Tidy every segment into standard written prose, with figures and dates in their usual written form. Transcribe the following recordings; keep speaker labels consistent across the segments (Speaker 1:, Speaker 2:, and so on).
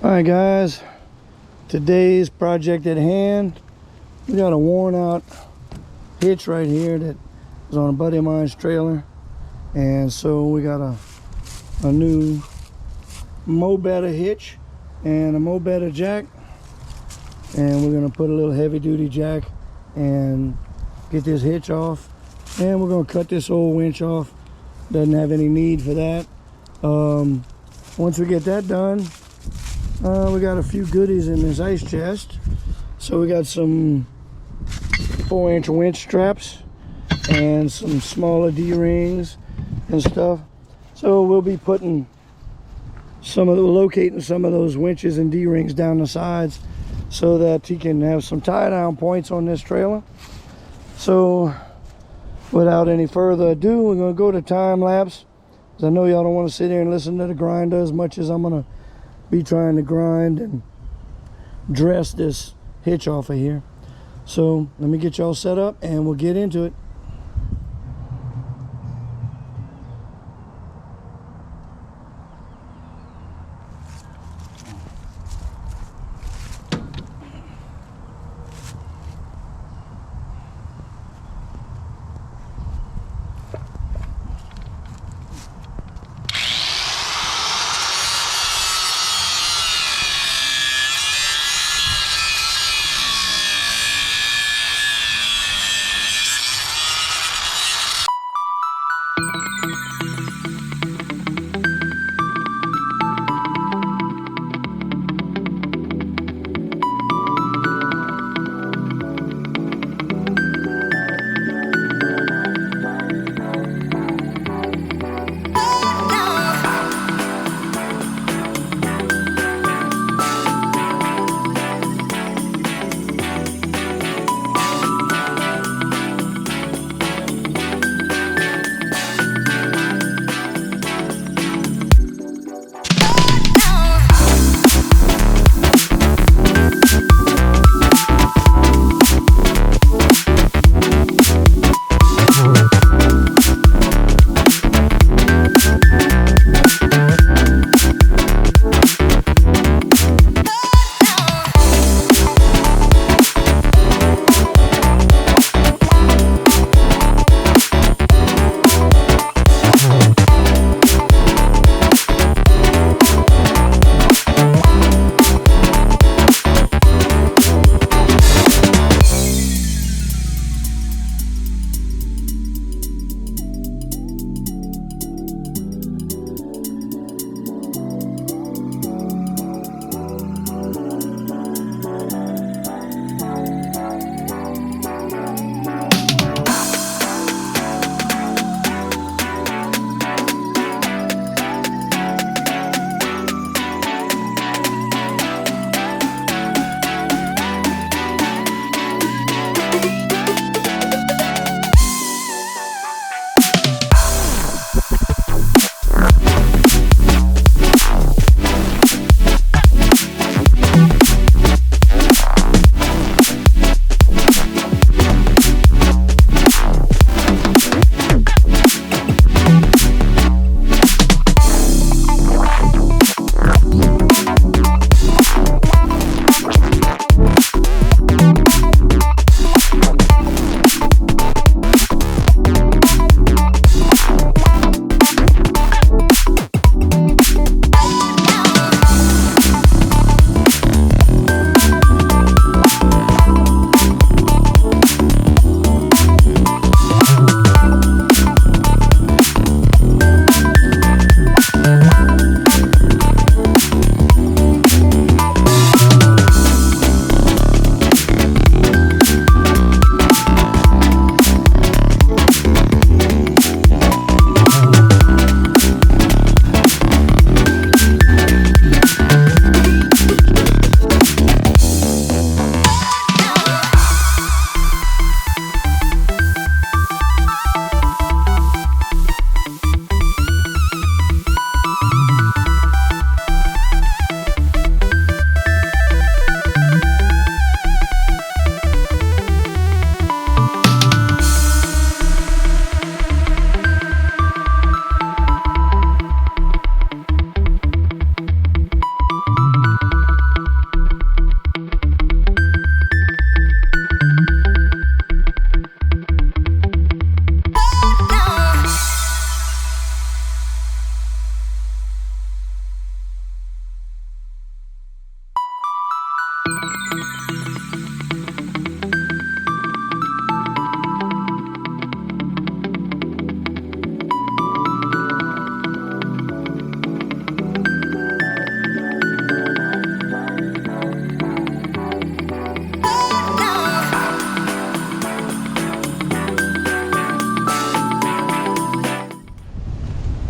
Speaker 1: Alright guys, today's project at hand, we got a worn out hitch right here that is on a buddy of mine's trailer, and so we got a new better hitch and a better jack, and we're going to put a little heavy duty jack and get this hitch off, and we're going to cut this old winch off. Doesn't have any need for that. Once we get that done, we got a few goodies in this ice chest. So we got some 4-inch winch straps and some smaller D-rings and stuff. So we'll be putting locating some of those winches and D-rings down the sides so that he can have some tie-down points on this trailer. So without any further ado, we're going to go to time lapse, because I know y'all don't want to sit here and listen to the grinder as much as I'm going to be trying to grind and dress this hitch off of here. So let me get y'all set up and we'll get into it.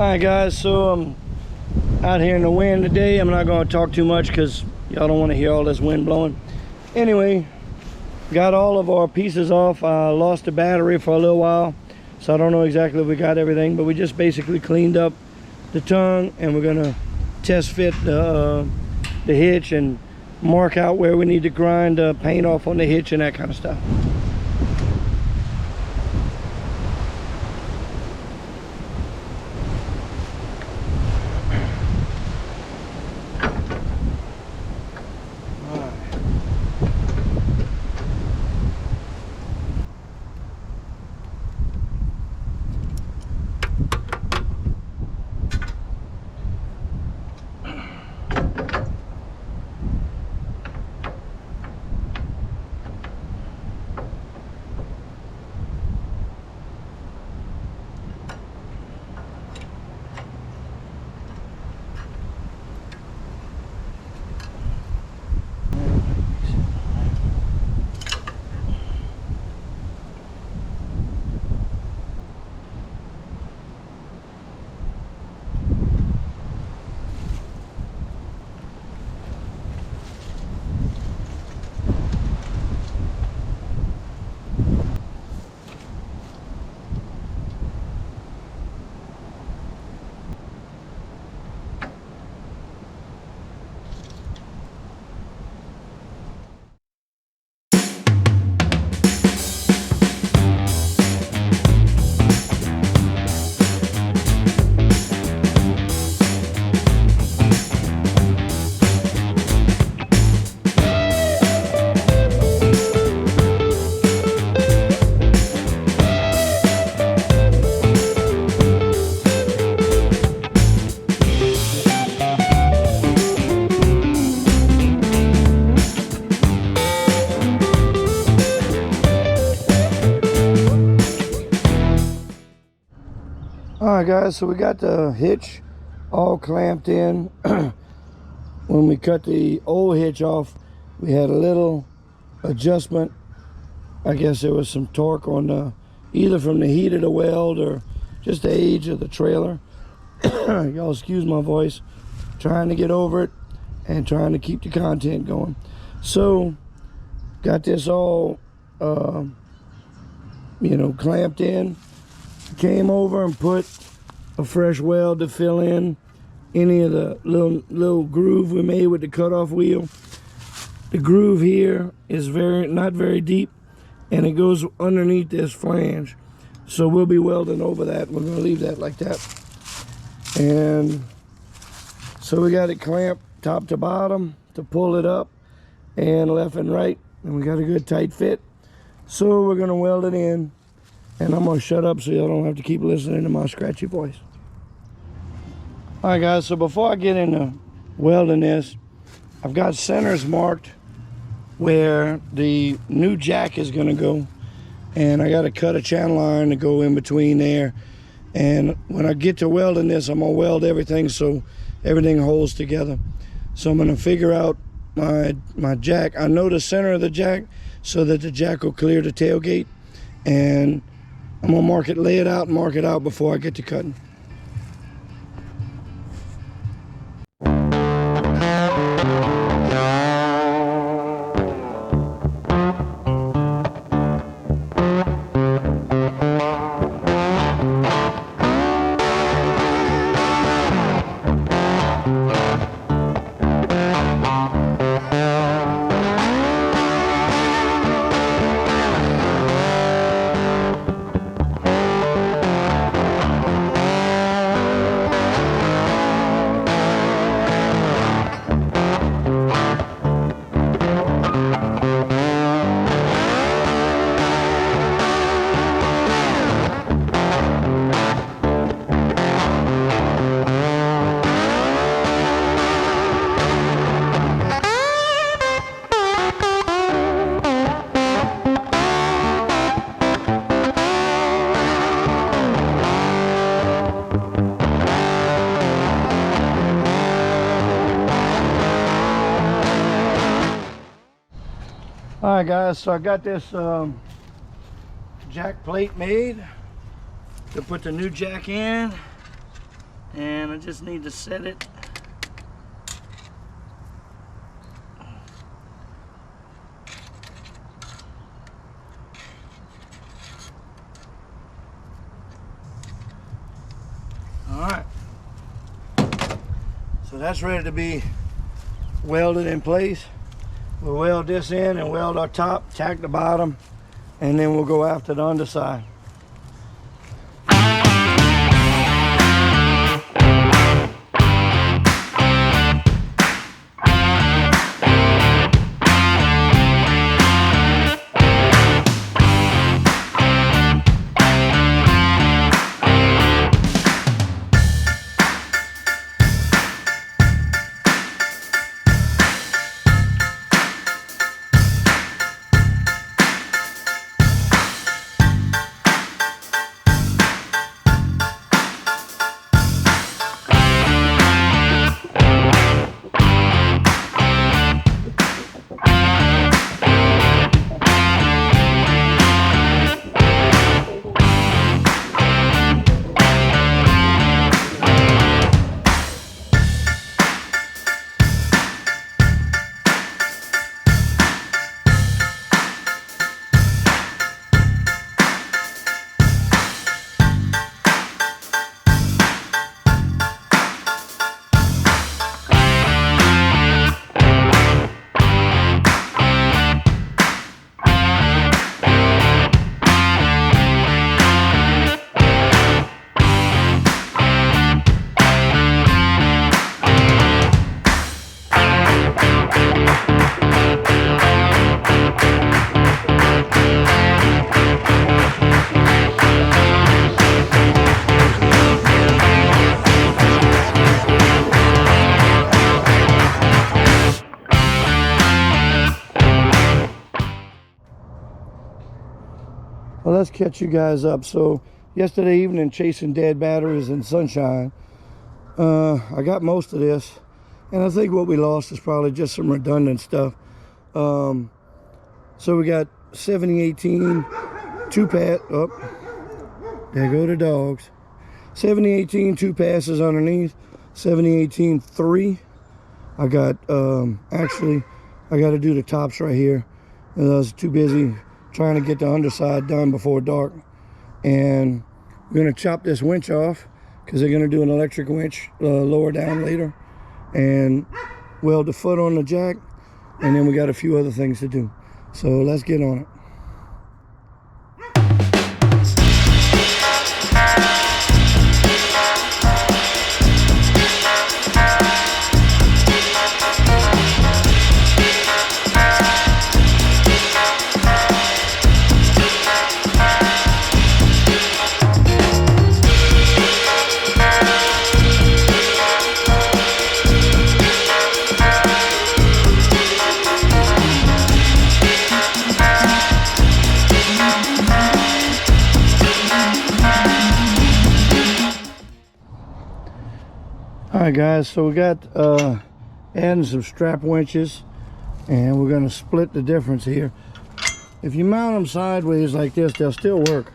Speaker 1: Alright guys, so I'm out here in the wind today. I'm not going to talk too much because y'all don't want to hear all this wind blowing. Anyway, got all of our pieces off. I lost the battery for a little while, so I don't know exactly if we got everything, but we just basically cleaned up the tongue, and we're going to test fit the hitch and mark out where we need to grind paint off on the hitch and that kind of stuff. Alright guys, so we got the hitch all clamped in. When we cut the old hitch off, we had a little adjustment. I guess there was some torque on the, either from the heat of the weld or just the age of the trailer. Y'all excuse my voice. Trying to get over it and trying to keep the content going. So got this all clamped in. Came over and put a fresh weld to fill in any of the little groove we made with the cutoff wheel. The groove here is not very deep, and it goes underneath this flange, so we'll be welding over that. We're going to leave that like that. And so we got it clamped top to bottom to pull it up, and left and right, and we got a good tight fit. So we're going to weld it in, and I'm going to shut up so y'all don't have to keep listening to my scratchy voice. Alright guys, so before I get into welding this, I've got centers marked where the new jack is going to go, and I got to cut a channel iron to go in between there. And when I get to welding this, I'm going to weld everything so everything holds together. So I'm going to figure out my jack. I know the center of the jack so that the jack will clear the tailgate, and I'm going to lay it out and mark it out before I get to cutting. Alright guys, so I got this jack plate made to put the new jack in. and I just need to set it. All right, so that's ready to be welded in place. We'll weld this in and weld our top, tack the bottom, and then we'll go after the underside. Well, let's catch you guys up. So yesterday evening, chasing dead batteries in sunshine, I got most of this, and I think what we lost is probably just some redundant stuff. So we got 7018 2-pass. There go the dogs. 7018 2 passes underneath. 7018 3. I got actually I got to do the tops right here, and I was too busy trying to get the underside done before dark. And we're going to chop this winch off because they're going to do an electric winch lower down later, and weld the foot on the jack, and then we got a few other things to do. So let's get on it. Alright guys, so we got adding some strap winches, and we're going to split the difference here. If you mount them sideways like this, they'll still work.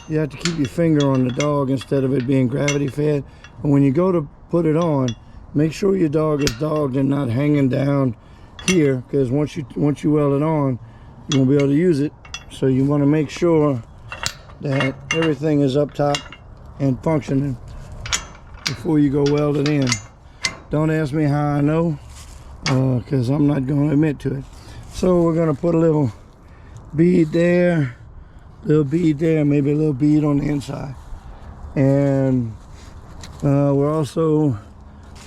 Speaker 1: You have to keep your finger on the dog instead of it being gravity fed. And when you go to put it on, make sure your dog is dogged and not hanging down here, because once you weld it on, you won't be able to use it. So you want to make sure that everything is up top and functioning before you go weld it in. Don't ask me how I know, because I'm not going to admit to it. So we're going to put a little bead there, maybe a little bead on the inside. And we're also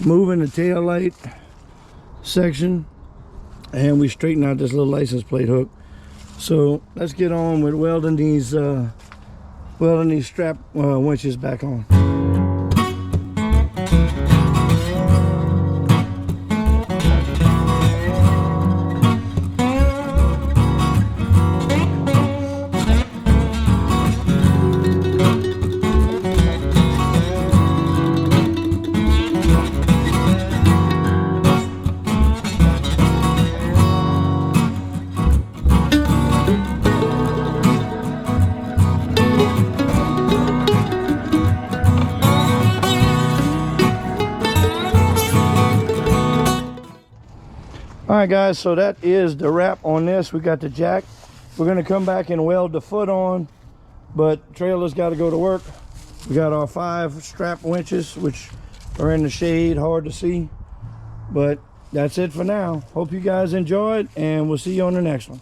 Speaker 1: moving the tail light section, and we straighten out this little license plate hook. So let's get on with welding these strap winches back on. All right, guys, so that is the wrap on this. We got the jack. We're gonna come back and weld the foot on, but trailer's got to go to work. We got our 5 strap winches, which are in the shade, hard to see, but that's it for now. Hope you guys enjoyed, and we'll see you on the next one.